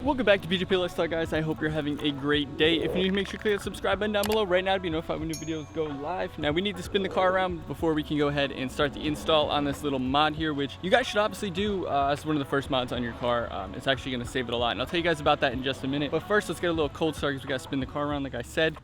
Welcome back to BJP Lifestyle, guys. I hope you're having a great day. If you're new, make sure you click the subscribe button down below right now to be notified when new videos go live. Now we need to spin the car around before we can go ahead and start the install on this little mod here, which you guys should obviously do as one of the first mods on your car. It's actually going to save it a lot, and I'll tell you guys about that in just a minute. But first, let's get a little cold start because we got to spin the car around like I said.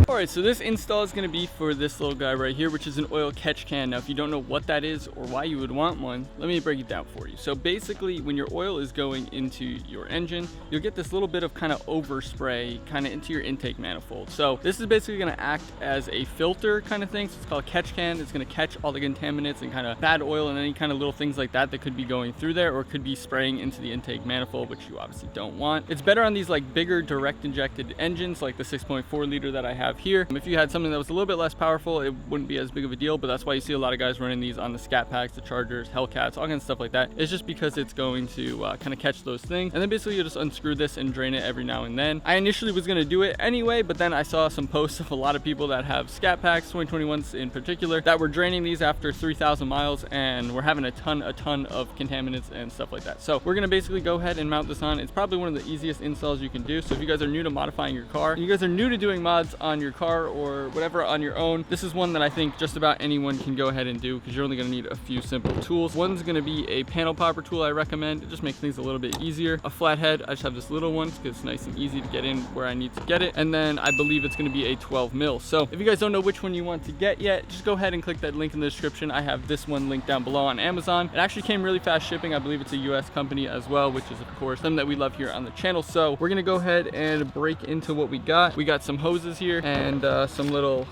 Alright, so this install is going to be for this little guy right here, which is an oil catch can. Now, if you don't know what that is or why you would want one, let me break it down for you. So basically, when your oil is going into your engine, you'll get this little bit of kind of overspray kind of into your intake manifold. So this is basically going to act as a filter kind of thing. So it's called a catch can. It's going to catch all the contaminants and kind of bad oil and any kind of little things like that that could be going through there or could be spraying into the intake manifold, which you obviously don't want. It's better on these like bigger direct injected engines like the 6.4 liter that I have here. If you had something that was a little bit less powerful, it wouldn't be as big of a deal, but that's why you see a lot of guys running these on the Scat Packs, the Chargers, Hellcats, all kinds of stuff like that. It's just because it's going to kind of catch those things. And then basically you just unscrew this and drain it every now and then. I initially was going to do it anyway, but then I saw some posts of a lot of people that have Scat Packs, 2021s in particular, that were draining these after 3,000 miles and we're having a ton of contaminants and stuff like that. So we're going to basically go ahead and mount this on. It's probably one of the easiest installs you can do. So if you guys are new to modifying your car, you guys are new to doing mods on your car or whatever on your own, this is one that I think just about anyone can go ahead and do because you're only going to need a few simple tools. One's going to be a panel popper tool I recommend. It just makes things a little bit easier. A flathead, I just have this little one because it's nice and easy to get in where I need to get it. And then I believe it's going to be a 12 mil. So if you guys don't know which one you want to get yet, just go ahead and click that link in the description. I have this one linked down below on Amazon. It actually came really fast shipping. I believe it's a US company as well, which is of course something that we love here on the channel. So we're going to go ahead and break into what we got. We got some hoses here and some little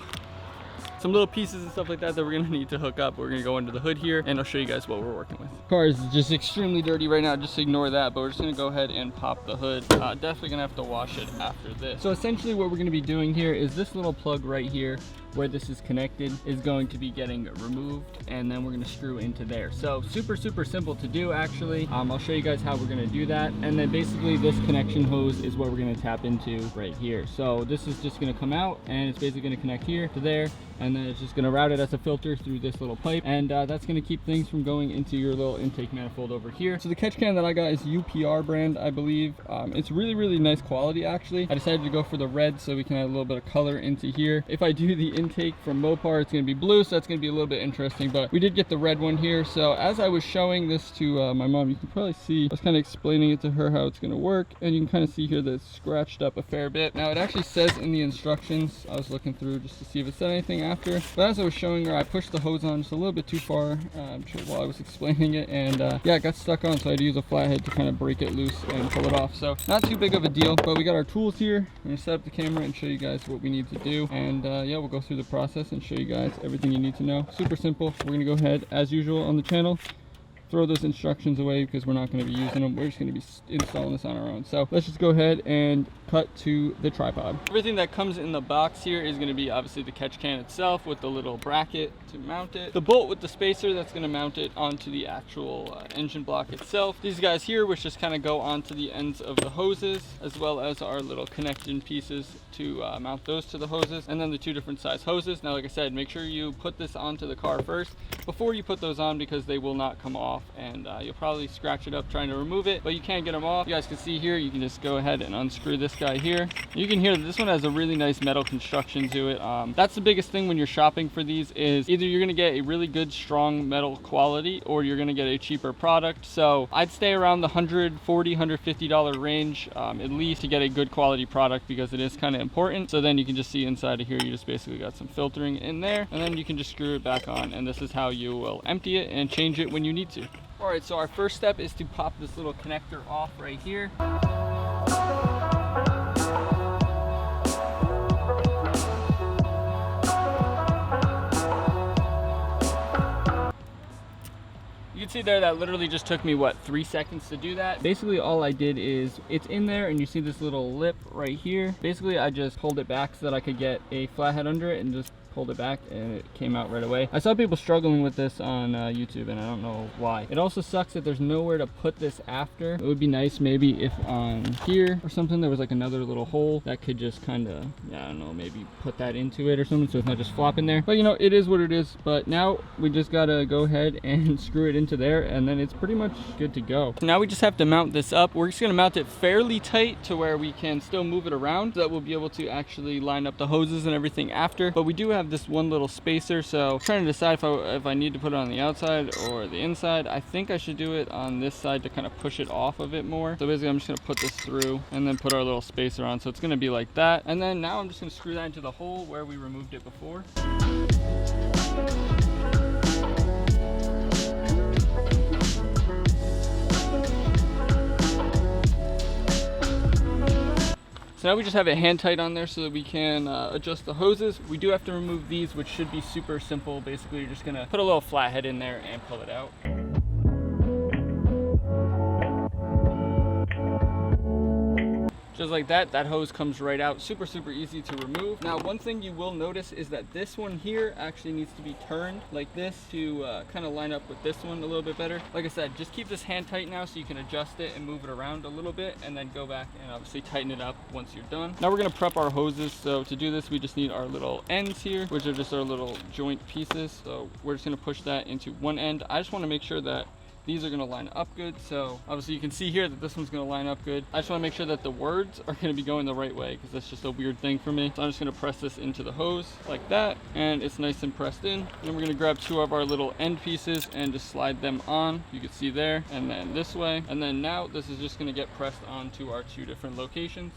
pieces and stuff like that we're gonna need to hook up. We're gonna go under the hood here and I'll show you guys what we're working with. The car is just extremely dirty right now, just ignore that, but we're just gonna go ahead and pop the hood. Definitely gonna have to wash it after this. So essentially what we're gonna be doing here is this little plug right here where this is connected is going to be getting removed, and then we're going to screw into there. So super simple to do actually. I'll show you guys how we're going to do that, and then basically this connection hose is what we're going to tap into right here. So this is just going to come out and it's basically going to connect here to there, and then it's just going to route it as a filter through this little pipe, and that's going to keep things from going into your little intake manifold over here. So the catch can that I got is UPR brand, I believe. It's really nice quality actually. I decided to go for the red so we can add a little bit of color into here. If I do the intake from Mopar, it's going to be blue, so that's going to be a little bit interesting, but we did get the red one here. So as I was showing this to my mom, you can probably see I was kind of explaining it to her how it's going to work, and you can kind of see here that it's scratched up a fair bit. Now it actually says in the instructions, I was looking through just to see if it said anything after, but as I was showing her, I pushed the hose on just a little bit too far while I was explaining it, and yeah, it got stuck on, so I had to use a flathead to kind of break it loose and pull it off. So not too big of a deal, but we got our tools here. I'm going to set up the camera and show you guys what we need to do, and yeah, we'll go through the process and show you guys everything you need to know. Super simple. We're gonna go ahead as usual on the channel, throw those instructions away because we're not going to be using them. We're just going to be installing this on our own. So let's just go ahead and cut to the tripod. Everything that comes in the box here is going to be obviously the catch can itself with the little bracket to mount it, the bolt with the spacer that's going to mount it onto the actual engine block itself, these guys here which just kind of go onto the ends of the hoses, as well as our little connection pieces to mount those to the hoses, and then the two different size hoses. Now like I said, make sure you put this onto the car first before you put those on because they will not come off, and you'll probably scratch it up trying to remove it, but you can't get them off. You guys can see here, you can just go ahead and unscrew this guy here. You can hear that this one has a really nice metal construction to it. That's the biggest thing when you're shopping for these, is either you're going to get a really good strong metal quality or you're going to get a cheaper product. So I'd stay around the $140, $150 range at least to get a good quality product, because it is kind of important. So then you can just see inside of here, you just basically got some filtering in there, and then you can just screw it back on, and this is how you will empty it and change it when you need to. All right, so our first step is to pop this little connector off right here. You can see there that literally just took me, what, 3 seconds to do that. Basically all I did is, it's in there and you see this little lip right here. Basically I just pulled it back so that I could get a flathead under it and just pulled it back and it came out right away. I saw people struggling with this on YouTube, and I don't know why. It also sucks that there's nowhere to put this after. It would be nice maybe if on here or something there was like another little hole that could just kind of, yeah, I don't know, maybe put that into it or something so it's not just flopping there. But you know, it is what it is. But now we just gotta go ahead and screw it into there, and then it's pretty much good to go. Now we just have to mount this up. We're just gonna mount it fairly tight to where we can still move it around, so that we'll be able to actually line up the hoses and everything after. But we do have this one little spacer, so I'm trying to decide if I need to put it on the outside or the inside. I think I should do it on this side to kind of push it off of it more. So basically I'm just gonna put this through and then put our little spacer on, so it's gonna be like that. And then now I'm just gonna screw that into the hole where we removed it before. So now we just have it hand tight on there so that we can adjust the hoses. We do have to remove these, which should be super simple. Basically, you're just gonna put a little flathead in there and pull it out. Just like that, that hose comes right out. Super, super easy to remove. Now, one thing you will notice is that this one here actually needs to be turned like this to kind of line up with this one a little bit better. Like I said, just keep this hand tight now so you can adjust it and move it around a little bit, and then go back and obviously tighten it up once you're done. Now we're gonna prep our hoses. So to do this, we just need our little ends here, which are just our little joint pieces. So we're just gonna push that into one end. I just wanna make sure that these are gonna line up good. So obviously you can see here that this one's gonna line up good. I just wanna make sure that the words are gonna be going the right way, because that's just a weird thing for me. So I'm just gonna press this into the hose like that, and it's nice and pressed in. Then we're gonna grab two of our little end pieces and just slide them on. You can see there, and then this way. And then now this is just gonna get pressed onto our two different locations.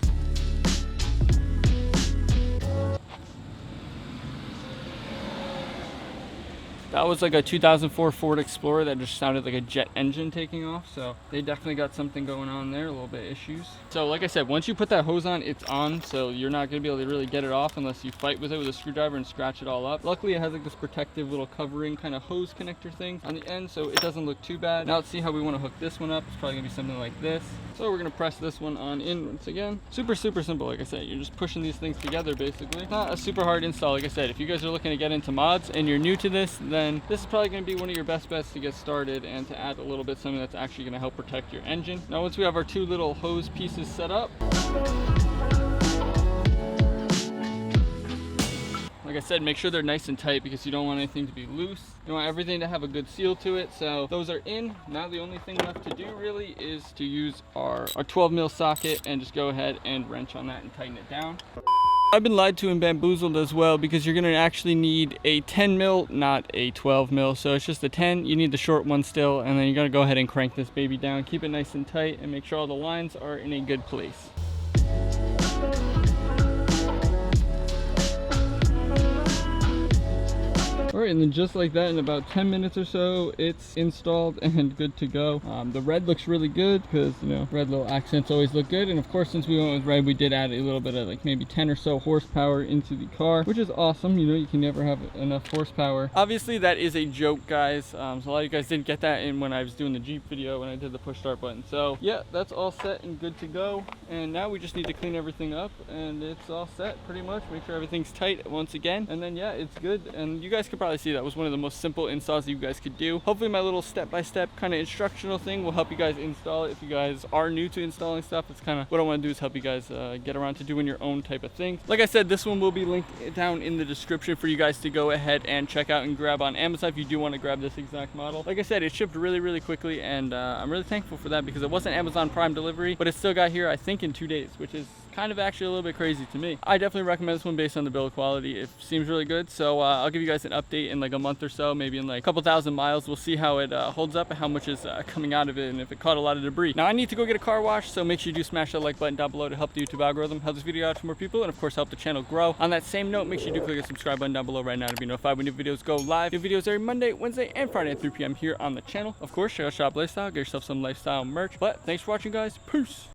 That was like a 2004 Ford Explorer that just sounded like a jet engine taking off. So they definitely got something going on there, a little bit of issues. So like I said, once you put that hose on, it's on. So you're not gonna be able to really get it off unless you fight with it with a screwdriver and scratch it all up. Luckily it has like this protective little covering kind of hose connector thing on the end, so it doesn't look too bad. Now let's see how we wanna hook this one up. It's probably gonna be something like this. So we're gonna press this one on in once again. Super, super simple. Like I said, you're just pushing these things together basically. Not a super hard install. Like I said, if you guys are looking to get into mods and you're new to this, then this is probably going to be one of your best bets to get started and to add a little bit something that's actually going to help protect your engine. Now once we have our two little hose pieces set up, like I said, make sure they're nice and tight because you don't want anything to be loose. You want everything to have a good seal to it. So those are in. Now the only thing left to do really is to use our 12 mil socket and just go ahead and wrench on that and tighten it down. I've been lied to and bamboozled as well, because you're going to actually need a 10 mil, not a 12 mil. So it's just a 10. You need the short one still, and then you're going to go ahead and crank this baby down. Keep it nice and tight and make sure all the lines are in a good place. Alright, and then just like that, in about 10 minutes or so, it's installed and good to go. The red looks really good because, you know, red little accents always look good. And of course, since we went with red, we did add a little bit of like maybe 10 or so horsepower into the car, which is awesome. You know, you can never have enough horsepower. Obviously, that is a joke, guys. So a lot of you guys didn't get that in when I was doing the Jeep video when I did the push start button. So yeah, that's all set and good to go. And now we just need to clean everything up, and it's all set pretty much. Make sure everything's tight once again, and then yeah, it's good. And you guys could probably see that was one of the most simple installs that you guys could do. Hopefully my little step-by-step kind of instructional thing will help you guys install it. If you guys are new to installing stuff, it's kind of what I want to do, is help you guys get around to doing your own type of thing. Like I said, this one will be linked down in the description for you guys to go ahead and check out and grab on Amazon if you do want to grab this exact model. Like I said, it shipped really, really quickly, and I'm really thankful for that, because it wasn't Amazon Prime delivery, but it still got here, I think, in 2 days, which is kind of actually a little bit crazy to me. I definitely recommend this one based on the build quality. It seems really good. So I'll give you guys an update in like a month or so, maybe in like a couple thousand miles. We'll see how it holds up and how much is coming out of it, and if it caught a lot of debris. Now I need to go get a car wash, so make sure you do smash that like button down below to help the YouTube algorithm, help this video out to more people, and of course help the channel grow. On that same note, make sure you do click the subscribe button down below right now to be notified when new videos go live. New videos every Monday, Wednesday, and Friday at 3 p.m. here on the channel. Of course, check out Shop Lifestyle, get yourself some lifestyle merch. But thanks for watching, guys. Peace.